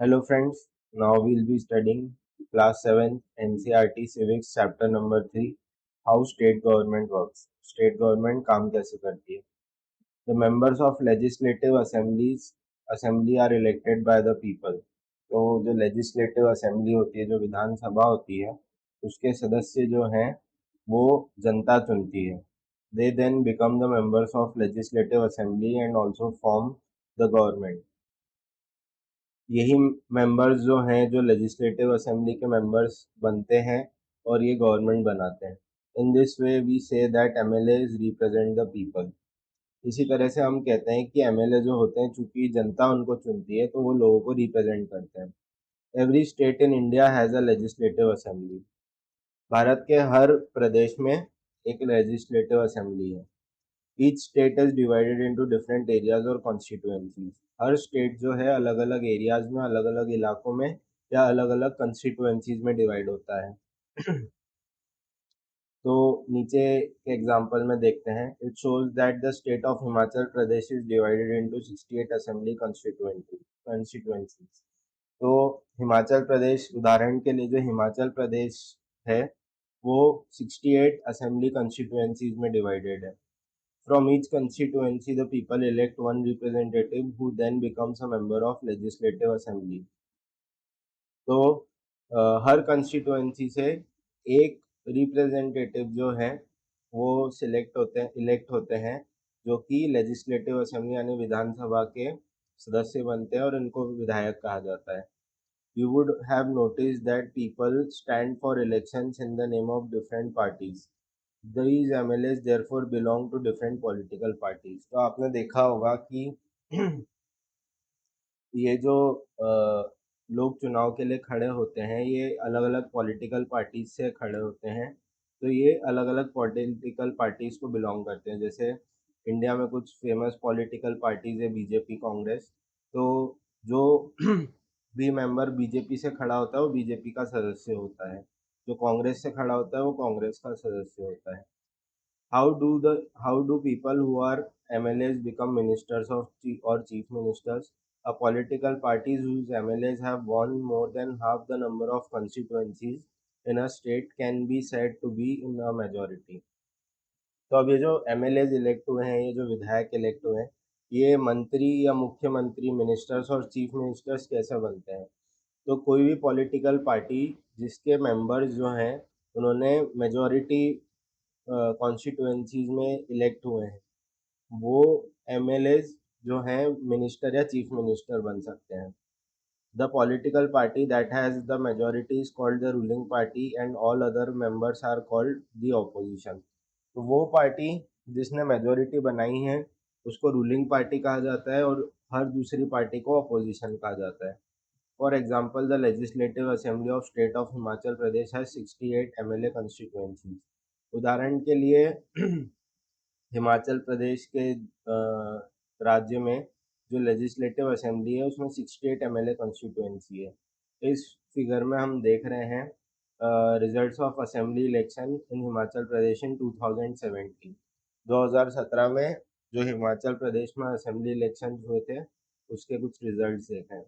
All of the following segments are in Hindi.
Hello friends, now we'll be studying class 7 NCERT Civics chapter number 3 How State Government Works. State Government काम कैसे करती है. The members of legislative assembly are elected by the people. तो जो legislative assembly होती है, जो विधानसभा होती है, उसके सदस्य जो हैं वो जनता चुनती है. They then become the members of legislative assembly and also form the government. यही मेंबर्स जो हैं जो लेजिस्लेटिव असेंबली के मेंबर्स बनते हैं और ये गवर्नमेंट बनाते हैं. In this way we say that MLAs represent the people. इसी तरह से हम कहते हैं कि एमएलए जो होते हैं, चूंकि जनता उनको चुनती है तो वो लोगों को रिप्रेजेंट करते हैं. Every state in India has a legislative assembly. Bharat के हर प्रदेश में एक लेजिस्लेटिव असेंबली है. Each state is divided into different areas और कॉन्स्टिट्यूएंसीज. हर स्टेट जो है अलग अलग एरियाज में, अलग अलग इलाकों में या अलग अलग कंस्टिट्यूएंसीज में डिवाइड होता है. तो नीचे के एग्जांपल में देखते हैं. It shows that the state of Himachal Pradesh is divided into 68 assembly constituencies. तो हिमाचल प्रदेश, उदाहरण के लिए जो हिमाचल प्रदेश है वो 68 असेंबली कंस्टिट्यूएंसीज में डिवाइडेड है. From each constituency, the people elect one representative who then becomes a member of legislative assembly. तो हर कंस्टिट्यूएंसी से एक रिप्रेजेंटेटिव जो है वो इलेक्ट होते हैं, जो कि लेजिस्लेटिव असेंबली यानी विधानसभा के सदस्य बनते हैं और इनको विधायक कहा जाता है. You would have noticed that people stand for elections in the name of different parties. These MLAs therefore belong to different political parties. तो आपने देखा होगा कि ये जो लोग चुनाव के लिए खड़े होते हैं, ये अलग अलग पॉलिटिकल पार्टीज से खड़े होते हैं. तो ये अलग अलग पॉलिटिकल पार्टीज को बिलोंग करते हैं. जैसे इंडिया में कुछ फेमस पॉलिटिकल पार्टीज है, बीजेपी, कांग्रेस. तो जो भी मेंबर बीजेपी से खड़ा होता है वो बीजेपी का सदस्य होता है. जो कांग्रेस से खड़ा होता है वो कांग्रेस का सदस्य होता है. How do people who are MLAs become ministers or chief ministers? A political parties whose MLAs have won more than half the number of constituencies in a state can be said to be in a majority. तो अब ये जो MLAs इलेक्ट हुए हैं, ये जो विधायक इलेक्ट हुए हैं, ये मंत्री या मुख्यमंत्री, मिनिस्टर्स और चीफ मिनिस्टर्स कैसे बनते हैं? तो कोई भी पॉलिटिकल पार्टी जिसके मेंबर्स जो हैं उन्होंने मेजॉरिटी कॉन्स्टिट्यूएंसीज में इलेक्ट हुए हैं, वो एमएलएज जो हैं मिनिस्टर या चीफ मिनिस्टर बन सकते हैं. The political party that has the majority is called the ruling party and all other members are called the opposition. तो वो पार्टी जिसने मेजॉरिटी बनाई है उसको रूलिंग पार्टी कहा जाता है और हर दूसरी पार्टी को अपोजिशन कहा जाता है. For example, the legislative assembly of state of Himachal Pradesh है 68 एमएलए कंस्टिट्यूएंसीज. उदाहरण के लिए हिमाचल प्रदेश के राज्य में जो लेजिस्लेटिव असेंबली है उसमें 68 एमएलए कंस्टिट्यूएंसी है. इस फिगर में हम देख रहे हैं results of assembly election in Himachal Pradesh in 2017. 2017 में जो हिमाचल प्रदेश में असेंबली इलेक्शन हुए थे उसके कुछ रिजल्ट्स देखें.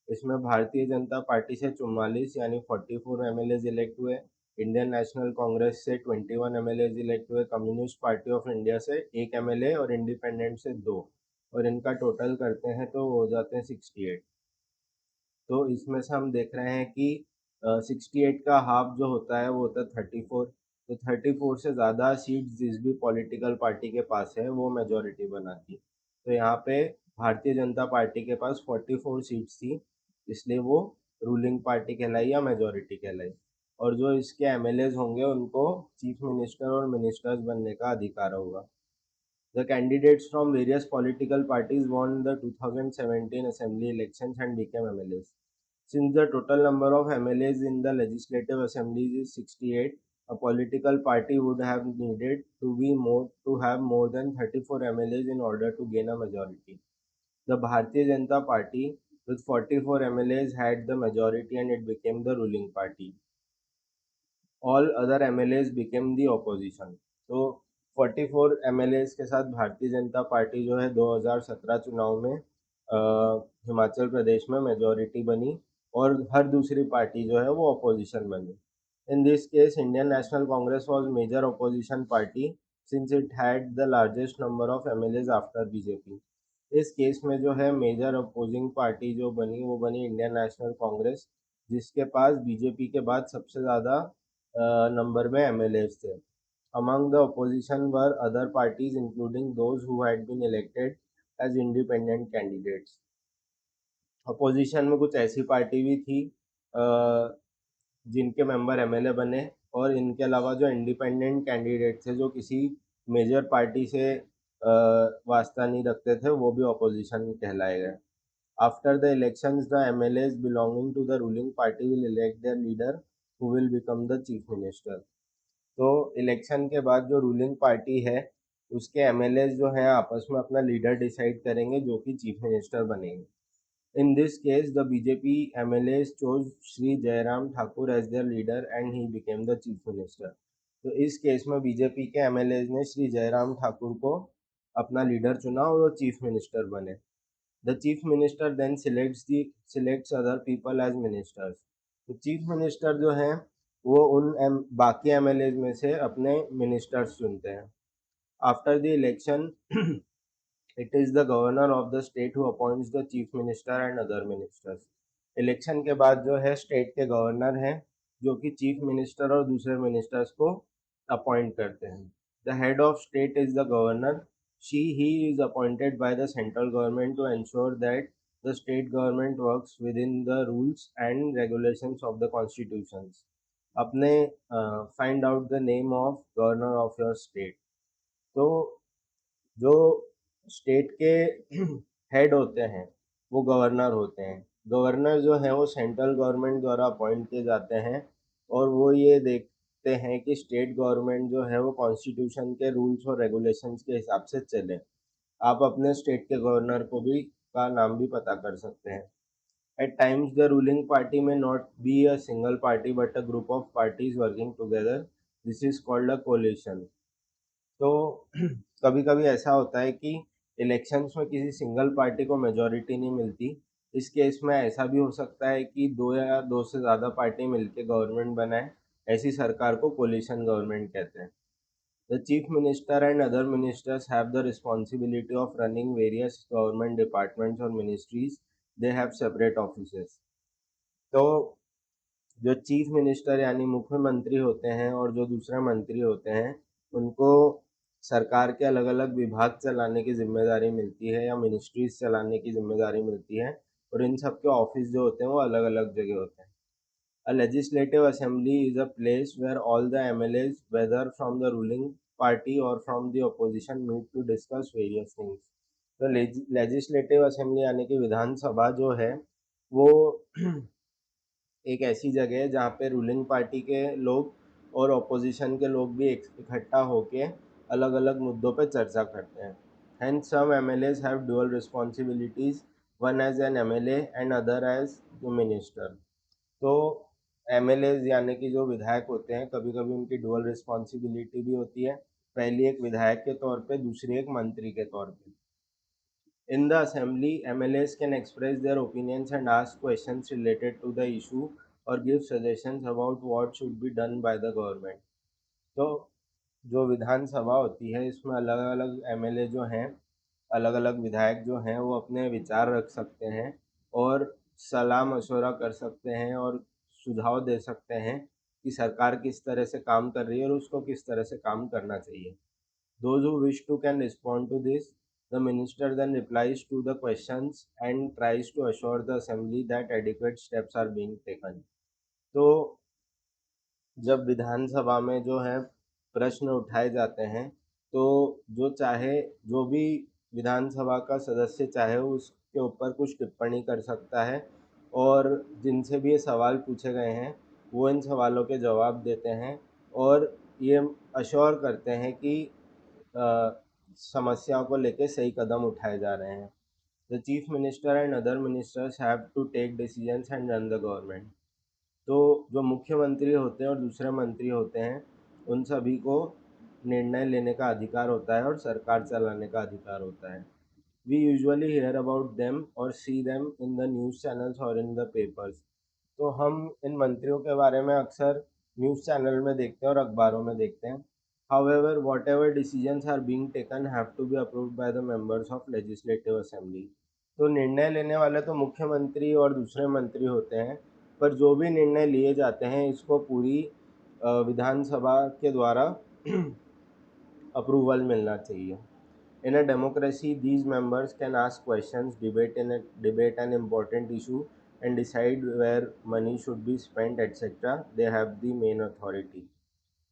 इसमें भारतीय जनता पार्टी से 44 यानी 44 एमएलए इलेक्ट हुए. इंडियन नेशनल कांग्रेस से 21 एमएलए इलेक्ट हुए. कम्युनिस्ट पार्टी ऑफ इंडिया से 1 एमएलए और इंडिपेंडेंट से 2, और इनका टोटल करते हैं तो हो जाते हैं 68. तो इसमें से हम देख रहे हैं कि 68 का हाफ जो होता है वो होता है 34. तो 34 से ज़्यादा सीट जिस भी पॉलिटिकल पार्टी के पास है वो मेजॉरिटी बनाती है. तो यहाँ पे भारतीय जनता पार्टी के पास 44 सीट्स थी, इसलिए वो रूलिंग पार्टी कहलाई या मेजॉरिटी कहलाई. और जो इसके एमएलएज होंगे उनको चीफ मिनिस्टर और मिनिस्टर्स बनने का अधिकार होगा. The candidates from various political parties won the 2017 assembly elections and became MLAs. Since the total number of MLAs in the legislative assemblies is 68, a political party would have needed to have more than 34 MLAs in order to gain a majority. The Bharatiya Janata Party with 44 MLAs had the majority and it became the ruling party. All other MLAs became the opposition. तो 44 MLAs के साथ भारतीय जनता पार्टी जो है 2017 चुनाव में हिमाचल प्रदेश में मेजॉरिटी बनी और हर दूसरी पार्टी जो है वो अपोजिशन बनी। In this case Indian National Congress was major opposition party since it had the largest number of MLAs after BJP. इस केस में जो है मेजर अपोजिंग पार्टी जो बनी वो बनी इंडियन नेशनल कांग्रेस, जिसके पास बीजेपी के बाद सबसे ज़्यादा नंबर में एमएलएज थे। Among the opposition were other parties including those who had been elected as independent candidates. Opposition में कुछ ऐसी पार्टी भी थी जिनके मेंबर एमएलए बने, और इनके अलावा जो इंडिपेंडेंट कैंडिडेट थे जो किसी मेजर पार्टी से वास्ता नहीं रखते थे, वो भी अपोजिशन कहलाए गए। After the elections the MLAs belonging to the ruling party will elect their leader who will become the chief minister. तो इलेक्शन के बाद जो रूलिंग पार्टी है उसके एमएलए जो हैं आपस में अपना लीडर डिसाइड करेंगे जो कि चीफ मिनिस्टर बनेंगे। In this case the BJP MLA chose Shri Jairam Thakur as their leader and he became the chief minister. तो इस केस में बीजेपी के एमएलए ने श्री जयराम ठाकुर को अपना लीडर चुना और वो चीफ मिनिस्टर बने। The chief minister then selects other people as ministers. तो चीफ मिनिस्टर जो हैं वो बाकी एमएलए में से अपने मिनिस्टर्स चुनते हैं। After the election it is the governor of the state who appoints the chief minister and other ministers. Election के बाद जो है स्टेट के गवर्नर हैं जो कि चीफ मिनिस्टर और दूसरे मिनिस्टर्स को अपॉइंट करते हैं। The head of state is the governor. He is appointed by the central government to ensure that the state government works within the rules and regulations of the constitutions. अपने find out the name of governor of your state। तो जो स्टेट के हेड होते हैं वो गवर्नर होते हैं। गवर्नर जो है वो सेंट्रल गवर्नमेंट द्वारा अपॉइंट किए जाते हैं और वो ये देखते हैं कि स्टेट गवर्नमेंट जो है वो कॉन्स्टिट्यूशन के रूल्स और रेगुलेशंस के हिसाब से चले। आप अपने स्टेट के गवर्नर को भी का नाम भी पता कर सकते हैं। At times the ruling party may not be a single party but a group of parties working together. This is called a coalition. तो कभी कभी ऐसा होता है कि इलेक्शंस में किसी सिंगल पार्टी को मेजॉरिटी नहीं मिलती। इस केस में ऐसा भी हो सकता है कि दो या दो से ज़्यादा पार्टी मिलकर गवर्नमेंट बनाए। ऐसी सरकार को कोलिशन गवर्नमेंट कहते हैं। The chief minister and other ministers have the responsibility of running various government departments or ministries. They have separate offices. तो जो चीफ मिनिस्टर यानी मुख्यमंत्री होते हैं और जो दूसरे मंत्री होते हैं उनको सरकार के अलग अलग विभाग चलाने की जिम्मेदारी मिलती है या मिनिस्ट्रीज चलाने की जिम्मेदारी मिलती है, और इन सब के ऑफिस जो होते हैं वो अलग अलग जगह होते हैं। A legislative assembly is a place where all the MLAs, whether from the ruling party or from the opposition, meet to discuss various things. तो लेजिस्लेटिव असेंबली यानी कि विधानसभा जो है वो एक ऐसी जगह है जहाँ पे रूलिंग पार्टी के लोग और ऑपोजिशन के लोग भी इकट्ठा होके अलग अलग मुद्दों पे चर्चा करते हैं। Hence some MLAs have dual responsibilities, one as an MLA and other as the minister। तो एमएलए यानी कि जो विधायक होते हैं कभी कभी उनकी डुअल रिस्पॉन्सिबिलिटी भी होती है। पहली एक विधायक के तौर पे, दूसरी एक मंत्री के तौर पे। In the assembly MLAs can express their opinions and ask questions related to the issue और give suggestions about what should be done by the government. तो जो विधानसभा होती है इसमें अलग अलग एमएलए जो हैं, अलग अलग विधायक जो हैं वो अपने विचार रख सकते हैं और सलाह मशवरा कर सकते हैं और सुझाव दे सकते हैं कि सरकार किस तरह से काम कर रही है और उसको किस तरह से काम करना चाहिए। Those who wish to can respond to this. The minister then replies to the questions and tries to assure the assembly that adequate steps are being taken। तो जब विधानसभा में जो है प्रश्न उठाए जाते हैं तो जो भी विधानसभा का सदस्य चाहे उसके ऊपर कुछ टिप्पणी कर सकता है, और जिनसे भी ये सवाल पूछे गए हैं वो इन सवालों के जवाब देते हैं और ये अश्योर करते हैं कि समस्याओं को लेकर सही कदम उठाए जा रहे हैं। The chief minister and other ministers have to take decisions and run the government. तो जो मुख्यमंत्री होते हैं और दूसरे मंत्री होते हैं उन सभी को निर्णय लेने का अधिकार होता है और सरकार चलाने का अधिकार होता है। We usually hear about them or see them in the news channels or in the papers. तो हम इन मंत्रियों के बारे में अक्सर न्यूज़ चैनल में देखते हैं और अखबारों में देखते हैं. However, whatever decisions are being taken have to be approved by the members of legislative assembly. तो निर्णय लेने वाले तो मुख्यमंत्री और दूसरे मंत्री होते हैं, पर जो भी निर्णय लिए जाते हैं इसको पूरी विधानसभा के द्वारा अप्रूवल मिलना चाहिए. In a democracy, these members can ask questions, debate an important issue, and decide where money should be spent, etc. They have the main authority.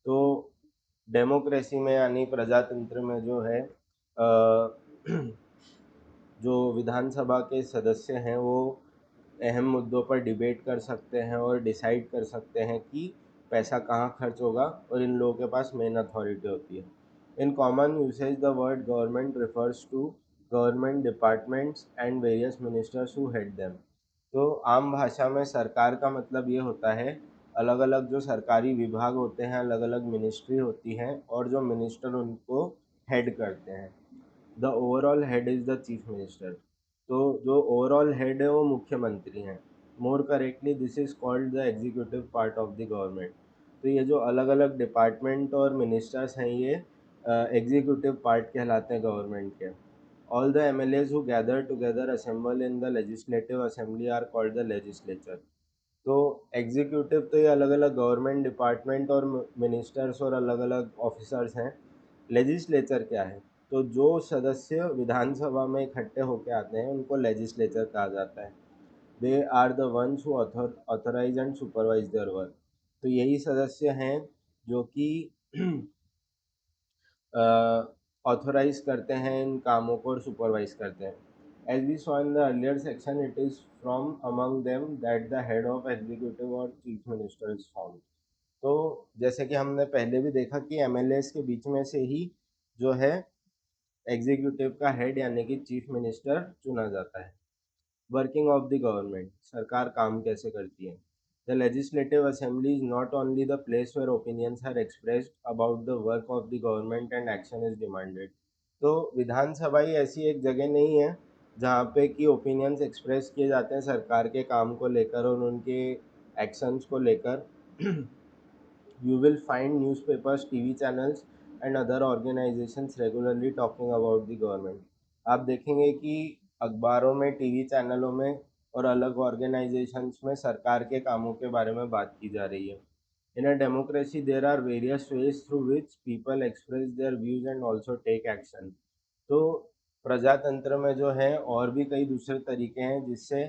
तो डेमोक्रेसी में यानी प्रजातंत्र में जो है जो विधानसभा के सदस्य हैं वो अहम मुद्दों पर डिबेट कर सकते हैं और डिसाइड कर सकते हैं कि पैसा कहाँ खर्च होगा, और इन लोगों के पास मेन अथॉरिटी होती है. In common usage the word government refers to government departments and various ministers who head them. तो आम भाषा में सरकार का मतलब ये होता है अलग अलग जो सरकारी विभाग होते हैं, अलग अलग मिनिस्ट्री होती हैं और जो मिनिस्टर उनको हेड करते हैं. The overall head is the chief minister. तो जो ओवरऑल हेड है वो मुख्यमंत्री हैं. More correctly this is called the executive part of the government. तो ये जो अलग अलग डिपार्टमेंट और मिनिस्टर्स हैं ये एग्जीक्यूटिव पार्ट कहलाते हैं गवर्नमेंट के. All the MLAs who gather together assemble in the legislative assembly are called the legislature. तो एग्जीक्यूटिव तो ये अलग अलग गवर्नमेंट डिपार्टमेंट और मिनिस्टर्स और अलग अलग ऑफिसर्स हैं. लेजिस्लेचर क्या है? तो जो सदस्य विधानसभा में इकट्ठे होकर आते हैं उनको लेजिस्लेचर कहा जाता है. They are the ones who authorise and supervise their work. तो यही सदस्य हैं जो कि ऑथराइज करते हैं इन कामों को और सुपरवाइज करते हैं. As we saw in the earlier section, it is from among them that the head of executive और चीफ मिनिस्टर इज फाउंड. तो जैसे कि हमने पहले भी देखा कि एमएलएस के बीच में से ही जो है एग्जीक्यूटिव का हेड यानी कि चीफ मिनिस्टर चुना जाता है. वर्किंग ऑफ द गवर्नमेंट, सरकार काम कैसे करती है. The legislative assembly is not only the place where opinions are expressed about the work of the government and action is demanded. तो विधानसभा ही ऐसी एक जगह नहीं है जहाँ पे कि ओपिनियंस एक्सप्रेस किए जाते हैं सरकार के काम को लेकर और उनके एक्शंस को लेकर. You will find newspapers, TV channels and other organizations regularly talking about the government. आप देखेंगे कि अखबारों में, टीवी चैनलों में और अलग ऑर्गेनाइजेशंस में सरकार के कामों के बारे में बात की जा रही है. In a democracy, there are various ways through which people express their views and also take action. तो प्रजातंत्र में जो है और भी कई दूसरे तरीके हैं जिससे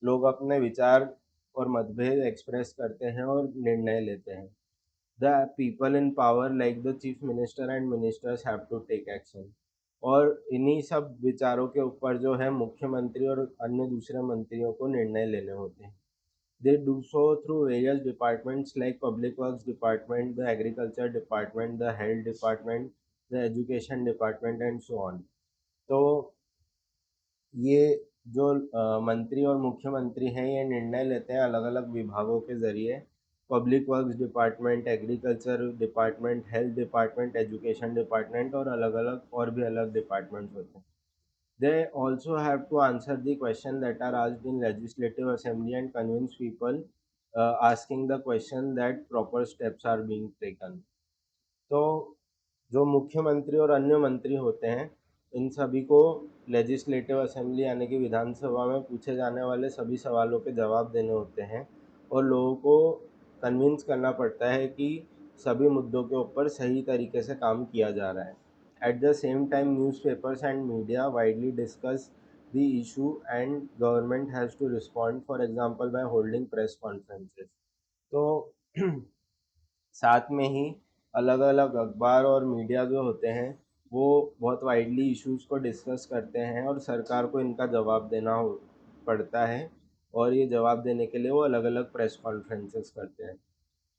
लोग अपने विचार और मतभेद एक्सप्रेस करते हैं और निर्णय लेते हैं. The people in power like the chief minister and ministers have to take action. और इन्हीं सब विचारों के ऊपर जो है मुख्यमंत्री और अन्य दूसरे मंत्रियों को निर्णय लेने होते हैं. They do so through various departments like Public Works Department, the Agriculture Department, the Health Department, the Education Department and so on. तो ये जो मंत्री और मुख्यमंत्री हैं ये निर्णय लेते हैं अलग अलग विभागों के ज़रिए. Public works department, agriculture department, health department, education department और अलग अलग और भी अलग डिपार्टमेंट्स होते हैं. They also have to answer the question that are asked in legislative assembly and convince people asking the question that proper steps are being taken. तो जो मुख्यमंत्री और अन्य मंत्री होते हैं इन सभी को लेजिस्लेटिव असेंबली यानी कि विधानसभा में पूछे जाने वाले सभी सवालों के जवाब देने होते हैं और लोगों को कन्विंस करना पड़ता है कि सभी मुद्दों के ऊपर सही तरीके से काम किया जा रहा है. At the same time newspapers and media widely discuss the issue and government has to respond, for example by holding press conferences. तो साथ में ही अलग अलग अखबार और मीडिया जो होते हैं वो बहुत वाइडली इश्यूज़ को डिस्कस करते हैं और सरकार को इनका जवाब देना पड़ता है और ये जवाब देने के लिए वो अलग अलग प्रेस कॉन्फ्रेंसेस करते हैं.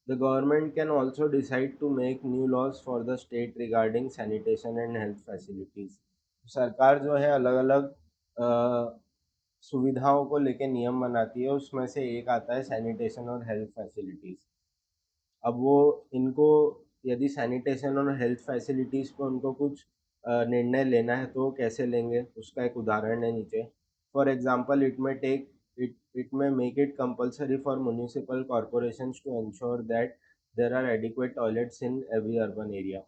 The government can also decide to make new laws for the state regarding sanitation and health facilities. सरकार जो है अलग अलग सुविधाओं को लेके नियम बनाती है, उसमें से एक आता है सैनिटेशन और हेल्थ फैसिलिटीज़. अब वो इनको यदि सैनिटेशन और हेल्थ फैसिलिटीज़ को उनको कुछ निर्णय लेना है तो कैसे लेंगे, उसका एक उदाहरण है नीचे। For example it may make it compulsory for municipal corporations to ensure that there are adequate toilets in every urban area.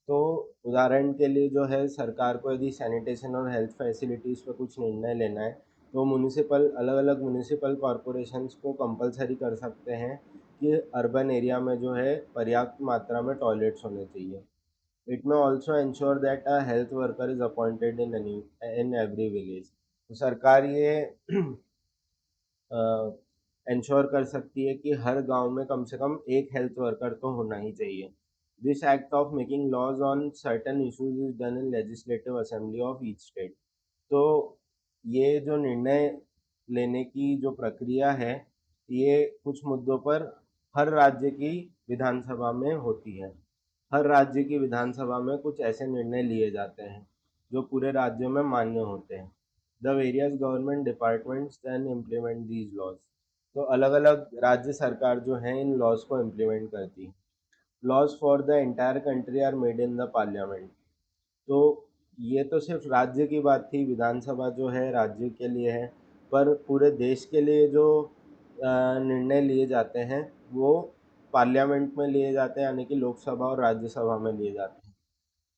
तो उदाहरण के लिए जो है, सरकार को यदि सैनिटेशन और हेल्थ फैसिलिटीज़ पर कुछ निर्णय लेना है तो म्युनिसिपल अलग अलग म्युनिसिपल कॉरपोरेशंस को कंपलसरी कर सकते हैं कि अर्बन एरिया में जो है पर्याप्त मात्रा में टॉयलेट्स होने चाहिए। इट में also ensure that a health worker is appointed in every village. तो सरकार ये इंश्योर कर सकती है कि हर गांव में कम से कम एक हेल्थ वर्कर तो होना ही चाहिए। This act of making laws on certain issues is done in legislative assembly of each state. तो ये जो निर्णय लेने की जो प्रक्रिया है, ये कुछ मुद्दों पर हर राज्य की विधानसभा में होती है। हर राज्य की विधानसभा में कुछ ऐसे निर्णय लिए जाते हैं जो पूरे राज्यों में मान्य होते हैं। The various government departments then implement these laws. तो अलग अलग राज्य सरकार जो है इन लॉज को इम्प्लीमेंट करती है। Laws for the entire country are made in the parliament. तो ये तो सिर्फ राज्य की बात थी, विधानसभा जो है राज्य के लिए है, पर पूरे देश के लिए जो निर्णय लिए जाते हैं वो पार्लियामेंट में लिए जाते हैं, यानी कि लोकसभा और राज्यसभा में लिए जाते हैं।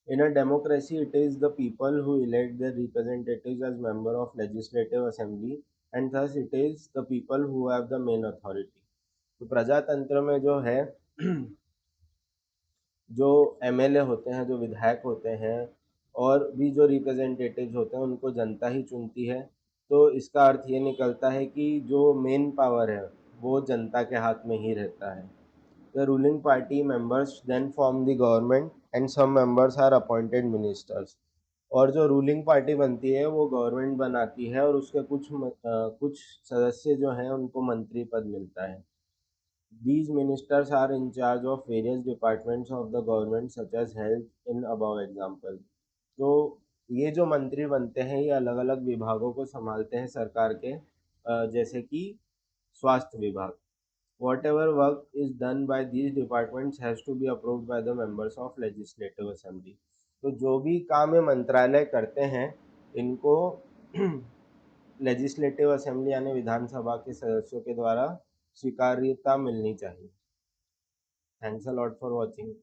In a democracy, it is the people who elect their representatives as member of legislative assembly, and thus it is the people who have the main authority. तो प्रजातंत्र में जो है जो एमएलए होते हैं, जो विधायक होते हैं और भी जो रिप्रेजेंटेटिव्स होते हैं उनको जनता ही चुनती है। तो इसका अर्थ ये निकलता है कि जो मेन पावर है वो जनता के हाथ में ही रहता है। The ruling party members then form the government and some members are appointed ministers। और जो रूलिंग पार्टी बनती है वो गवर्नमेंट बनाती है और उसके कुछ सदस्य जो हैं उनको मंत्री पद मिलता है। These ministers are in charge of various departments of the government such as health in above example। तो ये जो मंत्री बनते हैं ये अलग अलग विभागों को संभालते हैं सरकार के, जैसे कि स्वास्थ्य विभाग। Whatever work is done by these departments has to be approved by the members of legislative assembly। तो जो भी काम ये मंत्रालय करते हैं इनको लेजिस्लेटिव असेंबली यानी विधानसभा के सदस्यों के द्वारा स्वीकार्यता मिलनी चाहिए। Thanks a lot for watching.